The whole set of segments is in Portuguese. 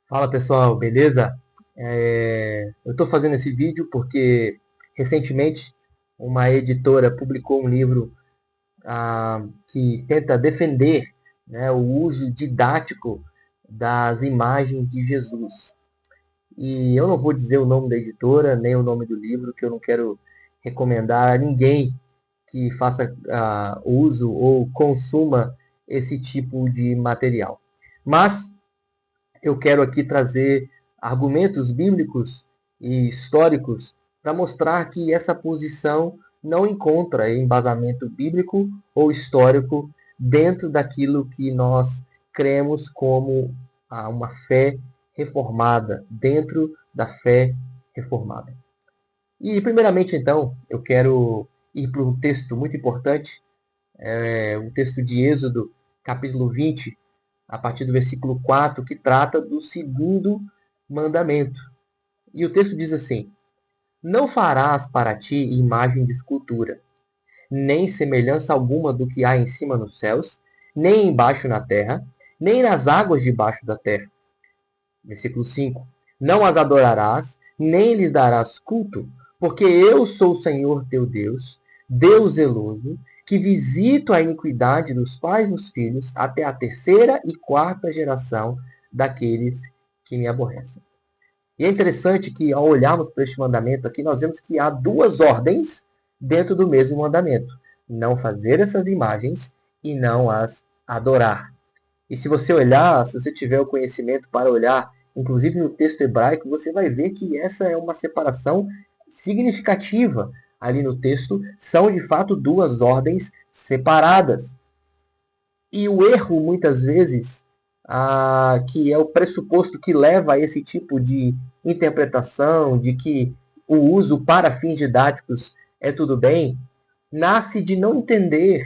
Fala pessoal, beleza? Eu estou fazendo esse vídeo porque recentemente uma editora publicou um livro que tenta defender, né, o uso didático das imagens de Jesus. E eu não vou dizer o nome da editora, nem o nome do livro, que eu não quero recomendar a ninguém que faça uso ou consuma esse tipo de material. Mas eu quero aqui trazer argumentos bíblicos e históricos para mostrar que essa posição não encontra embasamento bíblico ou histórico dentro daquilo que nós cremos como uma fé reformada, dentro da fé reformada. E, primeiramente, então, eu quero ir para um texto muito importante, um texto de Êxodo, capítulo 20, a partir do versículo 4, que trata do segundo mandamento. E o texto diz assim: Não farás para ti imagem de escultura, nem semelhança alguma do que há em cima nos céus, nem embaixo na terra, nem nas águas debaixo da terra. Versículo 5: Não as adorarás, nem lhes darás culto, porque eu sou o Senhor teu Deus, Deus zeloso, que visito a iniquidade dos pais nos filhos até a terceira e quarta geração daqueles que me aborrecem. E é interessante que, ao olharmos para este mandamento aqui, nós vemos que há duas ordens dentro do mesmo mandamento: não fazer essas imagens e não as adorar. E se você olhar, se você tiver o conhecimento para olhar, inclusive no texto hebraico, você vai ver que essa é uma separação significativa ali no texto. São de fato duas ordens separadas. E o erro, muitas vezes, que é o pressuposto que leva a esse tipo de interpretação, de que o uso para fins didáticos é tudo bem, nasce de não entender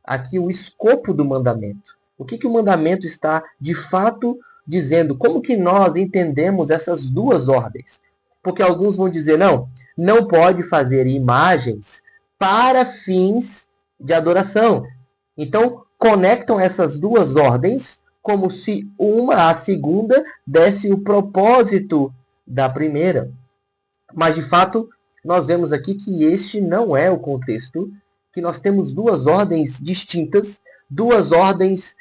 aqui o escopo do mandamento. O que o mandamento está de fato dizendo? Como que nós entendemos essas duas ordens? Porque alguns vão dizer, não pode fazer imagens para fins de adoração. Então, conectam essas duas ordens como se a segunda, desse o propósito da primeira. Mas, de fato, nós vemos aqui que este não é o contexto, que nós temos duas ordens distintas, duas ordens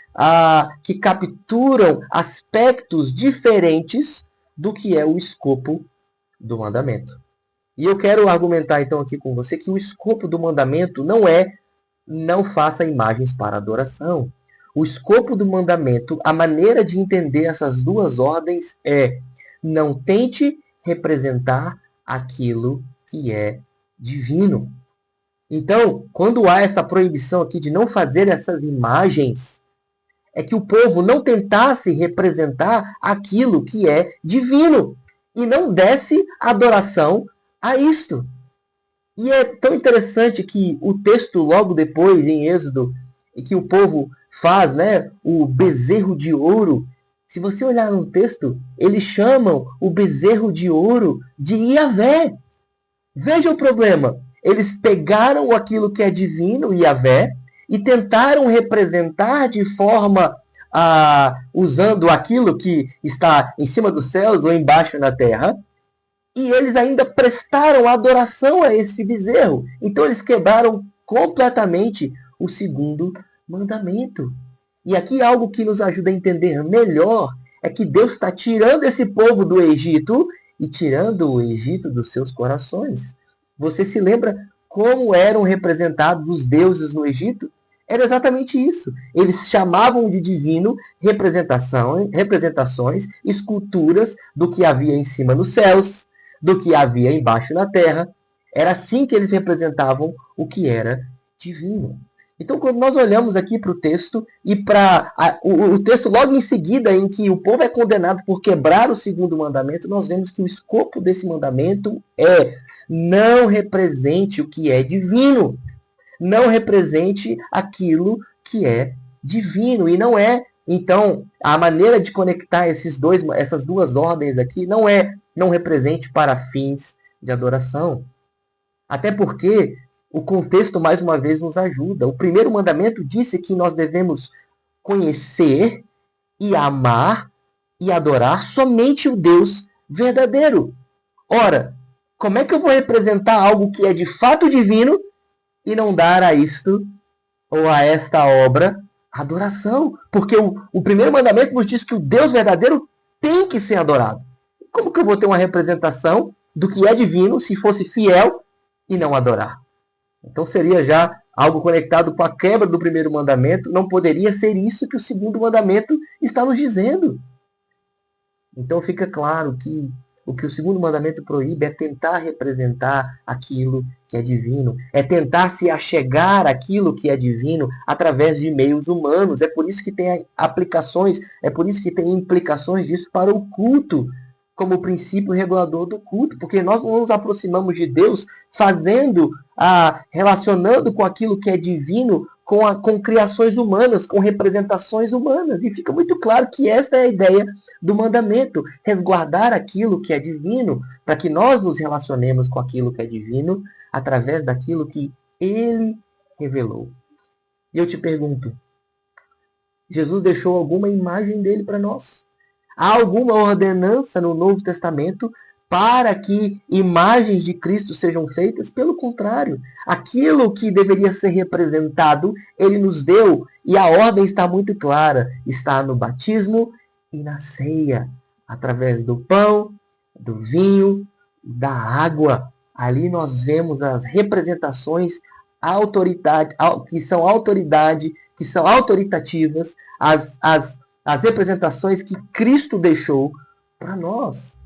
que capturam aspectos diferentes do que é o escopo do mandamento. E eu quero argumentar então aqui com você que o escopo do mandamento não é não faça imagens para adoração. O escopo do mandamento, a maneira de entender essas duas ordens é: não tente representar aquilo que é divino. Então, quando há essa proibição aqui de não fazer essas imagens, é que o povo não tentasse representar aquilo que é divino e não desse adoração a isto. E é tão interessante que o texto logo depois, em Êxodo, em que o povo faz, né, o bezerro de ouro. Se você olhar no texto, eles chamam o bezerro de ouro de Iavé. Veja o problema. Eles pegaram aquilo que é divino, Iavé, e tentaram representar de forma usando aquilo que está em cima dos céus ou embaixo na terra, e eles ainda prestaram adoração a esse bezerro. Então eles quebraram completamente o segundo mandamento. E aqui algo que nos ajuda a entender melhor é que Deus está tirando esse povo do Egito e tirando o Egito dos seus corações. Você se lembra como eram representados os deuses no Egito? Era exatamente isso. Eles chamavam de divino representações, esculturas do que havia em cima nos céus, do que havia embaixo na terra. Era assim que eles representavam o que era divino. Então, quando nós olhamos aqui para o texto e para o texto logo em seguida, em que o povo é condenado por quebrar o segundo mandamento, nós vemos que o escopo desse mandamento é: não represente o que é divino. Não represente aquilo que é divino. E não é, então, a maneira de conectar essas duas ordens aqui não é não represente para fins de adoração. Até porque o contexto, mais uma vez, nos ajuda. O primeiro mandamento disse que nós devemos conhecer e amar e adorar somente o Deus verdadeiro. Ora, como é que eu vou representar algo que é de fato divino e não dar a isto ou a esta obra adoração? Porque o primeiro mandamento nos diz que o Deus verdadeiro tem que ser adorado. Como que eu vou ter uma representação do que é divino se fosse fiel e não adorar? Então seria já algo conectado com a quebra do primeiro mandamento. Não poderia ser isso que o segundo mandamento está nos dizendo. Então fica claro que o que o segundo mandamento proíbe é tentar representar aquilo que é divino, é tentar se achegar àquilo que é divino através de meios humanos. É por isso que tem aplicações, é por isso que tem implicações disso para o culto, como princípio regulador do culto, porque nós não nos aproximamos de Deus relacionando com aquilo que é divino com criações humanas, com representações humanas. E fica muito claro que essa é a ideia do mandamento, resguardar aquilo que é divino, para que nós nos relacionemos com aquilo que é divino através daquilo que ele revelou. E eu te pergunto, Jesus deixou alguma imagem dele para nós? Há alguma ordenança no Novo Testamento para que imagens de Cristo sejam feitas? Pelo contrário, aquilo que deveria ser representado, ele nos deu, e a ordem está muito clara, está no batismo e na ceia, através do pão, do vinho, da água. Ali nós vemos as representações que são autoridade, que são autoritativas, as representações que Cristo deixou para nós.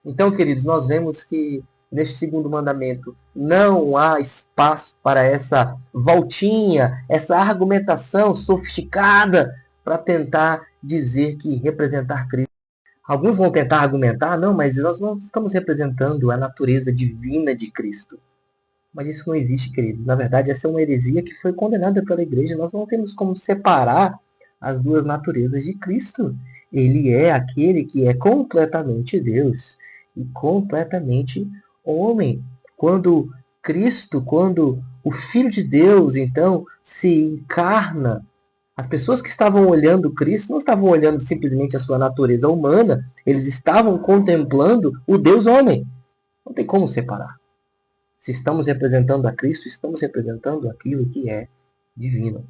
Então, queridos, nós vemos que neste segundo mandamento não há espaço para essa voltinha, essa argumentação sofisticada para tentar dizer que representar Cristo. Alguns vão tentar argumentar, não, mas nós não estamos representando a natureza divina de Cristo. Mas isso não existe, queridos. Na verdade, essa é uma heresia que foi condenada pela igreja. Nós não temos como separar as duas naturezas de Cristo. Ele é aquele que é completamente Deus e completamente homem. Quando o Filho de Deus, então, se encarna, as pessoas que estavam olhando Cristo não estavam olhando simplesmente a sua natureza humana, eles estavam contemplando o Deus homem. Não tem como separar. Se estamos representando a Cristo, estamos representando aquilo que é divino.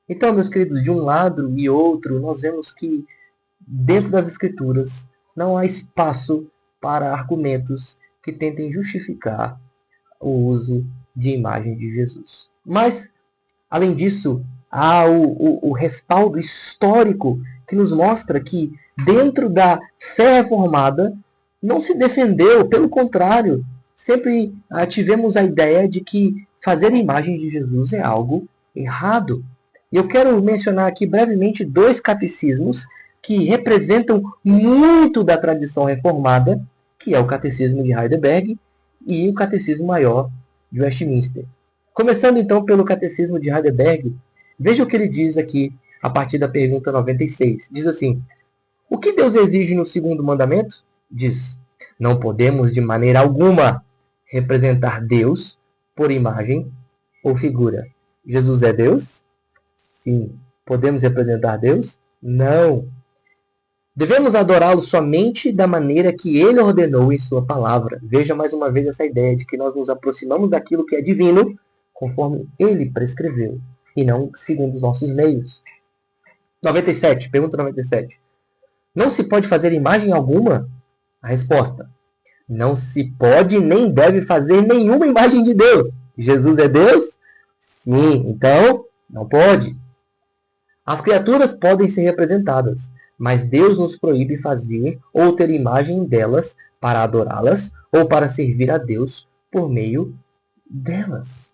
Então, meus queridos, de um lado e outro, nós vemos que dentro das Escrituras não há espaço para argumentos que tentem justificar o uso de imagem de Jesus. Mas, além disso, há o respaldo histórico que nos mostra que dentro da fé reformada não se defendeu, pelo contrário, sempre tivemos a ideia de que fazer imagem de Jesus é algo errado. E eu quero mencionar aqui brevemente dois catecismos que representam muito da tradição reformada, que é o Catecismo de Heidelberg e o Catecismo Maior de Westminster. Começando então pelo Catecismo de Heidelberg, veja o que ele diz aqui a partir da pergunta 96. Diz assim: o que Deus exige no segundo mandamento? Diz: não podemos de maneira alguma representar Deus por imagem ou figura. Jesus é Deus? Sim. Podemos representar Deus? Não. Devemos adorá-lo somente da maneira que ele ordenou em sua palavra. Veja mais uma vez essa ideia de que nós nos aproximamos daquilo que é divino conforme ele prescreveu e não segundo os nossos meios. 97, pergunta 97. Não se pode fazer imagem alguma? A resposta: não se pode nem deve fazer nenhuma imagem de Deus. Jesus é Deus? Sim, então não pode. As criaturas podem ser representadas, mas Deus nos proíbe fazer ou ter imagem delas para adorá-las ou para servir a Deus por meio delas.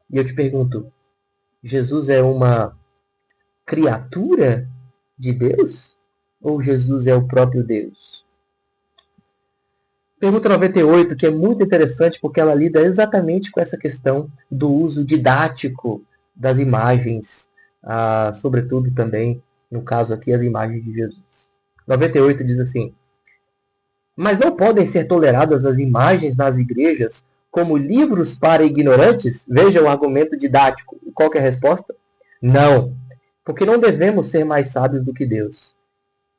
E eu te pergunto, Jesus é uma criatura de Deus? Ou Jesus é o próprio Deus? Pergunta 98, que é muito interessante porque ela lida exatamente com essa questão do uso didático das imagens, sobretudo também, no caso aqui, as imagens de Jesus. 98 diz assim: mas não podem ser toleradas as imagens nas igrejas como livros para ignorantes? Veja o argumento didático. E qual que é a resposta? Não, porque não devemos ser mais sábios do que Deus.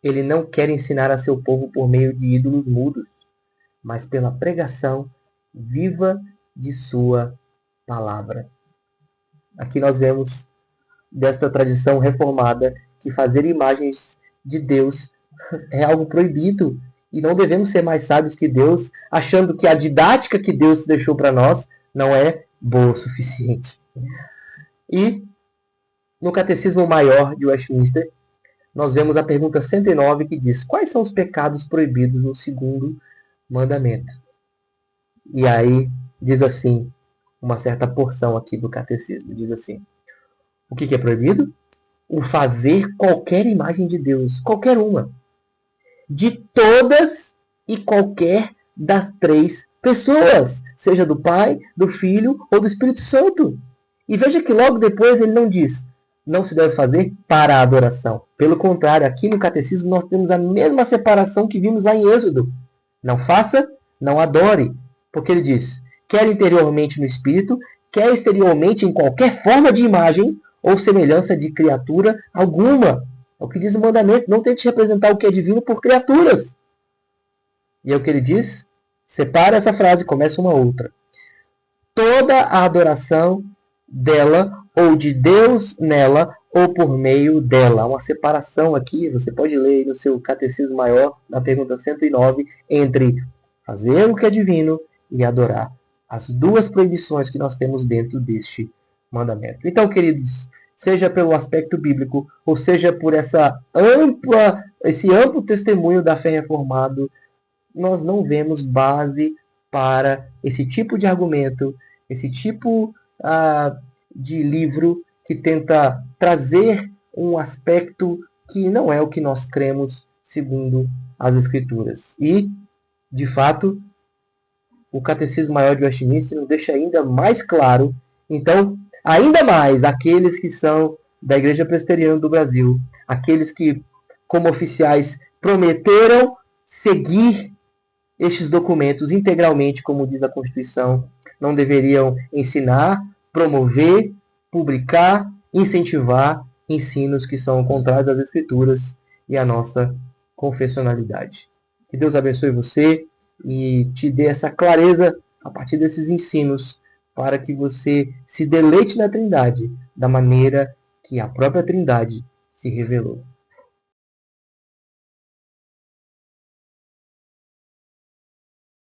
Ele não quer ensinar a seu povo por meio de ídolos mudos, mas pela pregação viva de sua palavra. Aqui nós vemos desta tradição reformada que fazer imagens de Deus é algo proibido. E não devemos ser mais sábios que Deus, achando que a didática que Deus deixou para nós não é boa o suficiente. E no Catecismo Maior de Westminster, nós vemos a pergunta 109 que diz: quais são os pecados proibidos no segundo mandamento? E aí diz assim, uma certa porção aqui do catecismo, diz assim: o que é proibido? O fazer qualquer imagem de Deus, qualquer uma, de todas e qualquer das três pessoas, seja do Pai, do Filho ou do Espírito Santo. E veja que logo depois ele não diz: não se deve fazer para a adoração. Pelo contrário, aqui no catecismo nós temos a mesma separação que vimos lá em Êxodo. Não faça, não adore. Porque ele diz: quer interiormente no espírito, quer exteriormente em qualquer forma de imagem ou semelhança de criatura alguma. É o que diz o mandamento: não tente representar o que é divino por criaturas. E é o que ele diz: separa essa frase, começa uma outra. Toda a adoração dela, ou de Deus nela, ou por meio dela. Há uma separação aqui, você pode ler no seu Catecismo Maior, na pergunta 109, entre fazer o que é divino e adorar. As duas proibições que nós temos dentro deste mandamento. Então, queridos, seja pelo aspecto bíblico, ou seja por esse amplo testemunho da fé reformada, nós não vemos base para esse tipo de argumento, esse tipo de livro que tenta trazer um aspecto que não é o que nós cremos segundo as Escrituras. E, de fato, o Catecismo Maior de Westminster nos deixa ainda mais claro. Então, ainda mais aqueles que são da Igreja Presbiteriana do Brasil, aqueles que, como oficiais, prometeram seguir estes documentos integralmente, como diz a Constituição, não deveriam ensinar, promover, publicar, incentivar ensinos que são contrários às Escrituras e à nossa confessionalidade. Que Deus abençoe você e te dê essa clareza a partir desses ensinos, para que você se deleite na Trindade da maneira que a própria Trindade se revelou.